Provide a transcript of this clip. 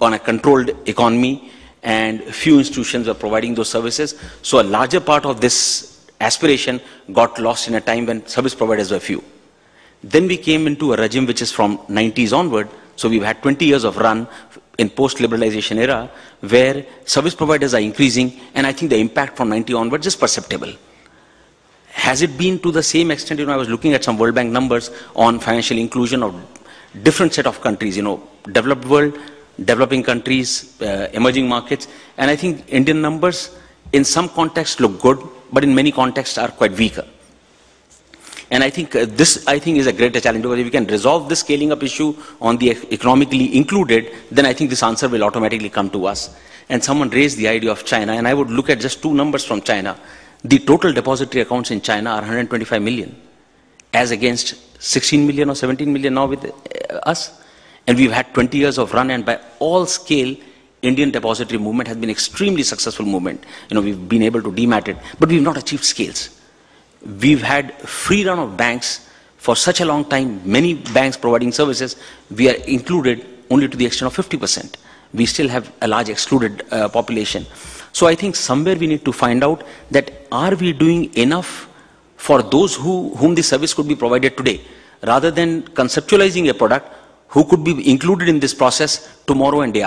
on a controlled economy, and few institutions were providing those services. So a larger part of this aspiration got lost in a time when service providers were few. Then we came into a regime which is from 90s onward. So we've had 20 years of run in post-liberalization era where service providers are increasing, and I think the impact from 90 onwards is perceptible. Has it been to the same extent? I was looking at some World Bank numbers on financial inclusion of different set of countries, developed world, developing countries, emerging markets, and I think Indian numbers in some contexts look good, but in many contexts are quite weaker. And I think this is a greater challenge, because if we can resolve this scaling up issue on the economically included, then I think this answer will automatically come to us. And someone raised the idea of China, and I would look at just two numbers from China. The total depository accounts in China are 125 million, as against 16 million or 17 million now with us. And we've had 20 years of run, and by all scale, Indian depository movement has been extremely successful movement. We've been able to demat it, but we've not achieved scales. We've had free run of banks for such a long time, many banks providing services. We are included only to the extent of 50%. We still have a large excluded population. So I think somewhere we need to find out that are we doing enough for those whom the service could be provided today, rather than conceptualizing a product who could be included in this process tomorrow and day after.